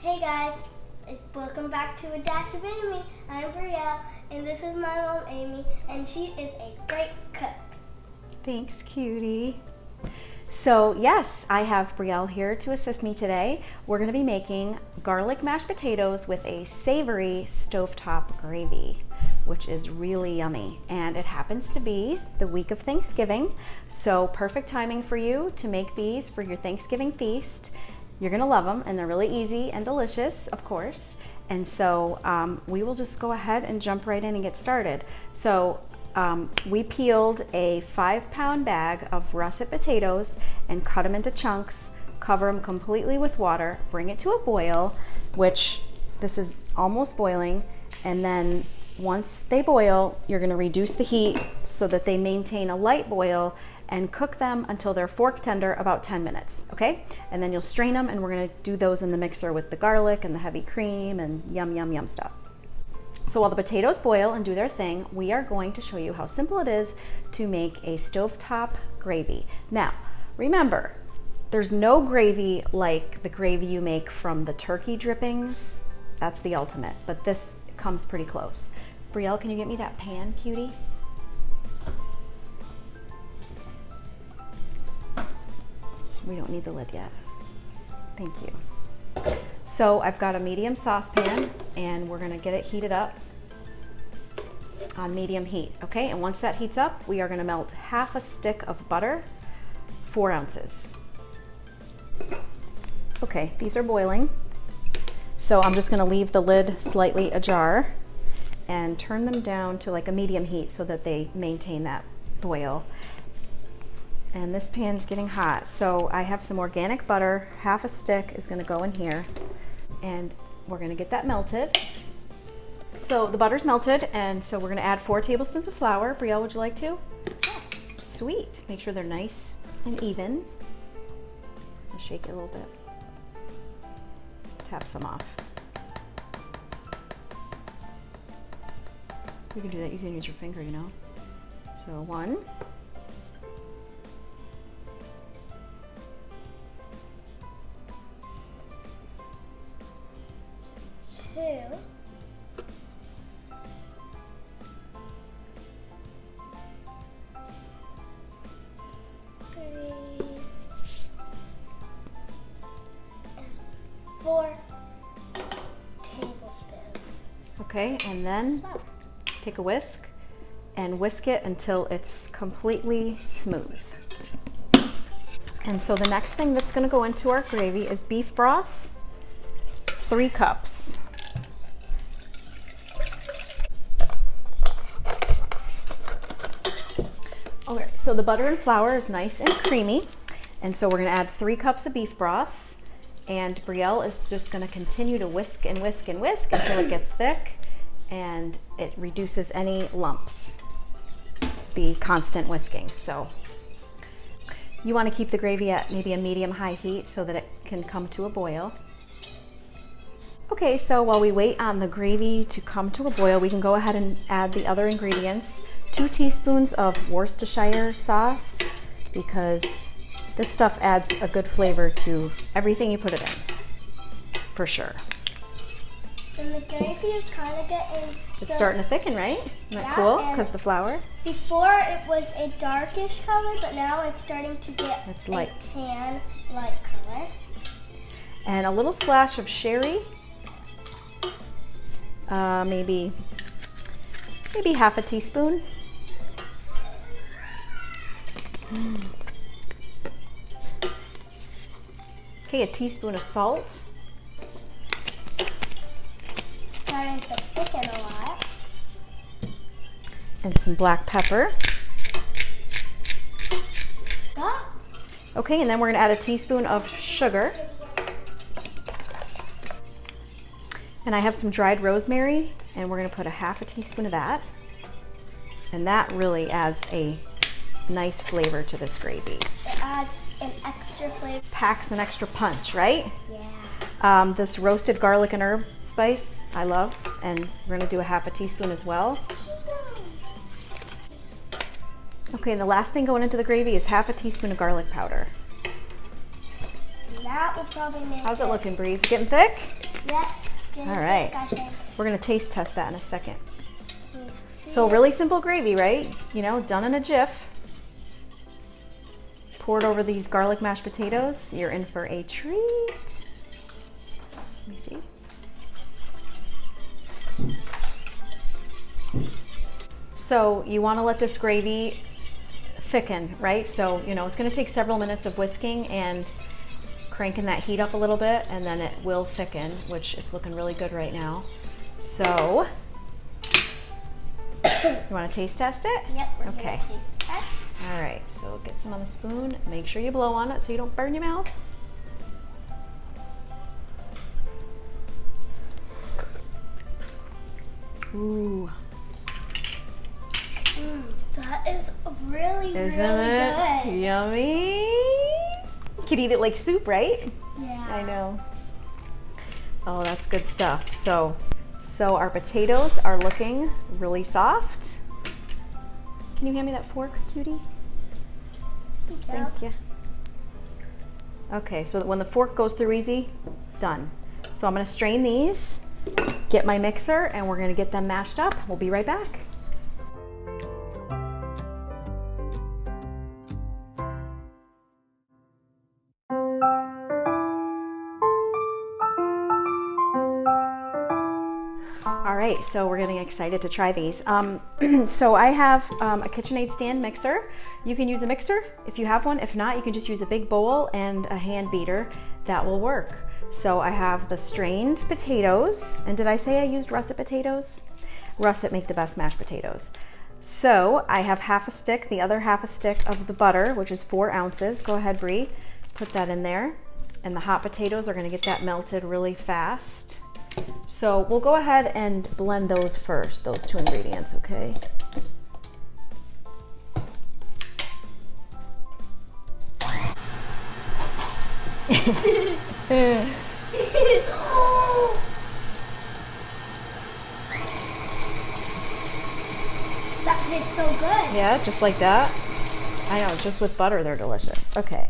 Hey guys, welcome back to A Dash of Amy. I'm Brielle, and this is my mom Amy, and she is a great cook. Thanks, cutie. So yes, I have Brielle here to assist me today. We're gonna be making garlic mashed potatoes with a savory stovetop gravy, which is really yummy. And it happens to be the week of Thanksgiving, so perfect timing for you to make these for your Thanksgiving feast. You're gonna love them, and they're really easy and delicious, of course. And so we will just go ahead and jump right in and get started. So we peeled a 5-pound bag of russet potatoes and cut them into chunks, cover them completely with water, bring it to a boil, which this is almost boiling. And then once they boil, you're gonna reduce the heat so that they maintain a light boil and cook them until they're fork tender, about 10 minutes, okay? And then you'll strain them, and we're gonna do those in the mixer with the garlic and the heavy cream and yum, yum, yum stuff. So while the potatoes boil and do their thing, we are going to show you how simple it is to make a stovetop gravy. Now, remember, there's no gravy like the gravy you make from the turkey drippings. That's the ultimate, but this comes pretty close. Brielle, can you get me that pan, cutie? We don't need the lid yet. Thank you. So I've got a medium saucepan, and we're gonna get it heated up on medium heat, okay? And once that heats up, we are gonna melt half a stick of butter, 4 ounces. Okay, these are boiling. So I'm just gonna leave the lid slightly ajar and turn them down to like a medium heat so that they maintain that boil. And this pan's getting hot. So I have some organic butter, half a stick is gonna go in here, and we're gonna get that melted. So the butter's melted, and so we're gonna add 4 tablespoons of flour. Brielle, would you like to? Yes. Sweet. Make sure they're nice and even. I'll shake it a little bit. Tap some off. You can do that, you can use your finger, you know. So 1. 2. 3. And 4 tablespoons. Okay, and then Flour. take a whisk and whisk it until it's completely smooth. And so the next thing that's gonna go into our gravy is beef broth, 3 cups. Okay, so the butter and flour is nice and creamy, and so we're gonna add 3 cups of beef broth, and Brielle is just gonna continue to whisk and whisk and whisk until it gets thick and it reduces any lumps, the constant whisking. So you wanna keep the gravy at maybe a medium-high heat so that it can come to a boil. Okay, so while we wait on the gravy to come to a boil, we can go ahead and add the other ingredients. 2 teaspoons of Worcestershire sauce, because this stuff adds a good flavor to everything you put it in, for sure. And the gravy is kind of getting... It's starting to thicken, right? Isn't that Yeah, cool? and Because the flour? Before it was a darkish color, but now it's starting to get It's light. a tan light color. And a little splash of sherry. Maybe half a teaspoon. Okay, a teaspoon of salt. Starting to thicken a lot. And some black pepper. Ah, Okay, and then we're gonna add a teaspoon of sugar. And I have some dried rosemary, and we're gonna put a half a teaspoon of that. And that really adds a nice flavor to this gravy. it adds an extra flavor. Packs an extra punch, right? Yeah. This roasted garlic and herb spice, I love, and we're gonna do a half a teaspoon as well. Okay, and the last thing going into the gravy is half a teaspoon of garlic powder. Now That will probably make How's it looking, Bree? Is it getting thick? Yeah, it's getting All right. thick, I think. We're gonna taste test that in a second. So really simple gravy, right? You know, done in a jiff. Poured over these garlic mashed potatoes. You're in for a treat. Let me see. So you want to let this gravy thicken, right? So, you know, it's going to take several minutes of whisking and cranking that heat up a little bit, and then it will thicken, which it's looking really good right now. So, you want to taste test it? Yep, we're okay. gonna taste test. All right, so get some on the spoon. Make sure you blow on it so you don't burn your mouth. Ooh. That is really, Isn't really it good. yummy? You could eat it like soup, right? Yeah. I know. Oh, that's good stuff. So our potatoes are looking really soft. Can you hand me that fork, cutie? Thank you. Okay, so when the fork goes through easy, done. So I'm gonna strain these, get my mixer, and we're gonna get them mashed up. We'll be right back. All right, so we're getting excited to try these. So I have a KitchenAid stand mixer. You can use a mixer if you have one. If not, you can just use a big bowl and a hand beater. That will work. So I have the strained potatoes. And did I say I used russet potatoes? Russet make the best mashed potatoes. So I have half a stick, the other half a stick of the butter, which is 4 ounces. Go ahead, Bree, put that in there. And the hot potatoes are gonna get that melted really fast. So we'll go ahead and blend those first, those 2 ingredients, okay? That tastes so good. Yeah, just like that. I know, just with butter, they're delicious. Okay,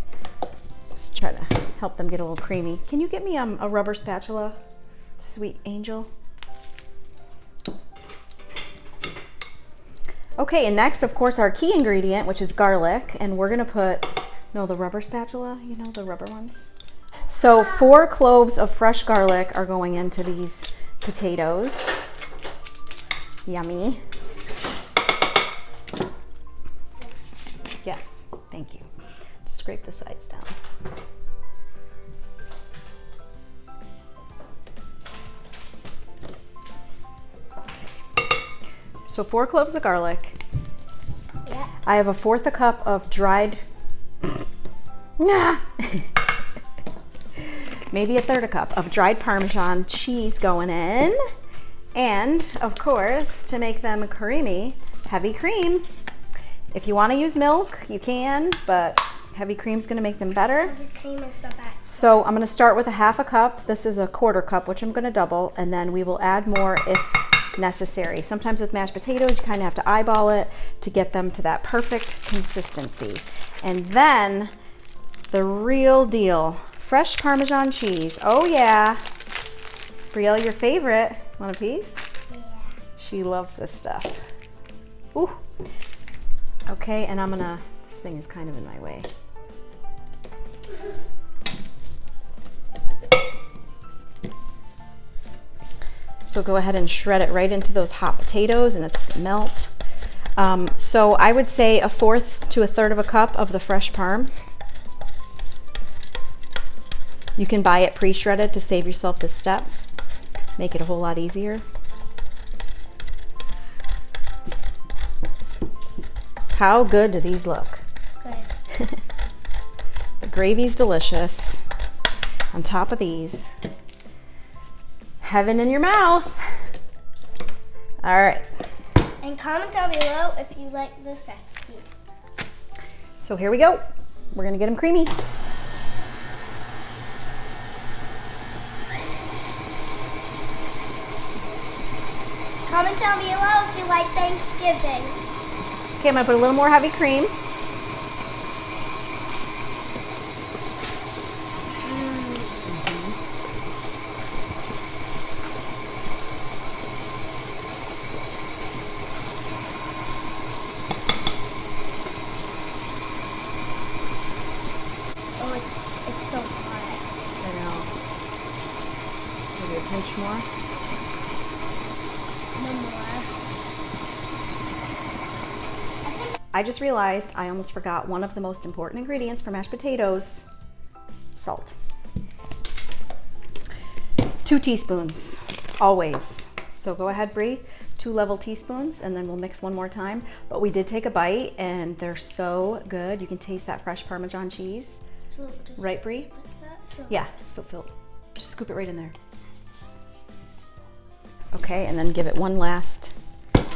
let's try to help them get a little creamy. Can you get me a rubber spatula? Sweet angel. Okay, and next, of course, our key ingredient, which is garlic, and we're gonna put, no, the rubber spatula, you know, the rubber ones. So 4 cloves of fresh garlic are going into these potatoes. Yummy. Yes, thank you. Just scrape the sides down. So 4 cloves of garlic. Yeah. I have a 1/4 cup of dried, maybe a 1/3 cup of dried Parmesan cheese going in. And of course, to make them creamy, heavy cream. If you want to use milk, you can, but heavy cream's gonna make them better. The cream is the best. So I'm gonna start with a 1/2 cup. This is a 1/4 cup, which I'm gonna double, and then we will add more if necessary. Sometimes with mashed potatoes, you kind of have to eyeball it to get them to that perfect consistency. And then the real deal, fresh Parmesan cheese. Oh yeah. Brielle, your favorite. Want a piece? Yeah. She loves this stuff. Ooh. Okay, and this thing is kind of in my way. So go ahead and shred it right into those hot potatoes and it's gonna melt. So I would say a 1/4 to a 1/3 of a cup of the fresh parm. You can buy it pre-shredded to save yourself this step. Make it a whole lot easier. How good do these look? Good. The gravy's delicious. On top of these, heaven in your mouth. All right. And comment down below if you like this recipe. So here we go. We're gonna get them creamy. Comment down below if you like Thanksgiving. Okay, I'm gonna put a little more heavy cream. Maybe a pinch more. No more. I just realized I almost forgot one of the most important ingredients for mashed potatoes, salt. 2 teaspoons, always. So go ahead, Brie, 2 level teaspoons, and then we'll mix one more time. But we did take a bite and they're so good. You can taste that fresh Parmesan cheese. So just Right, Brie? like that. So Yeah, so Phil, just scoop it right in there. Okay, and then give it one last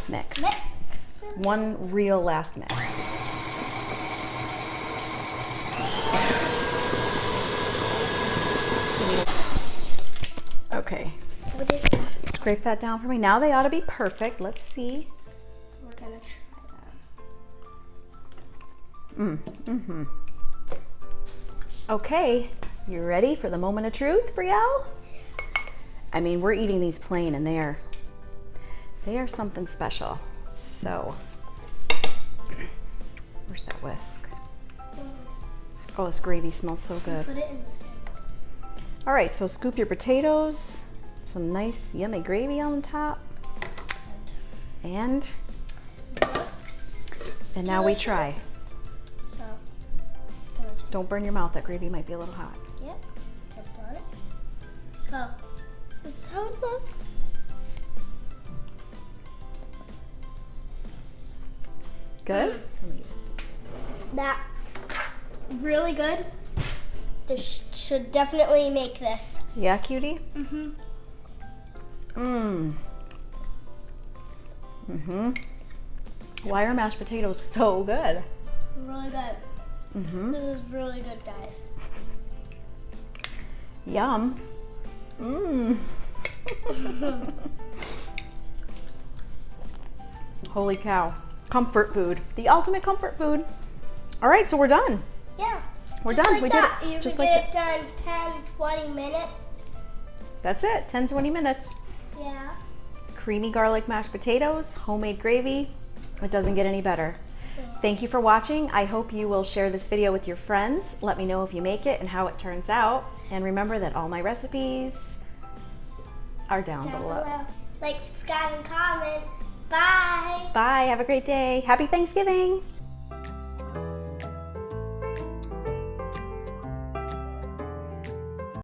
mix. mix. One real last mix. Okay, What is that? scrape that down for me. Now they ought to be perfect. Let's see. We're gonna try that. Okay, you ready for the moment of truth, Brielle? I mean, we're eating these plain and they are something special. So, where's that whisk? Oh, this gravy smells so good. Put it in the sink. All right, so scoop your potatoes, some nice yummy gravy on top, and Looks now we try. delicious. So, Don't burn your mouth, that gravy might be a little hot. yep, I've done it. So, this is how it looks. Good? That's really good. This should definitely make this. Yeah, cutie? Mm-hmm. Why are mashed potatoes so good? Really good. This is really good, guys. Yum. Holy cow. Comfort food. The ultimate comfort food. All right, so we're done. Yeah. We're Just done. like We that. did it. You Just can like get it done 10, 20 minutes. That's it. 10, 20 minutes. Yeah. Creamy garlic mashed potatoes, homemade gravy. It doesn't get any better. Thank you for watching. I hope you will share this video with your friends. Let me know if you make it and how it turns out. And remember that all my recipes are down below. Like, subscribe, and comment. Bye. Bye. Have a great day. Happy Thanksgiving.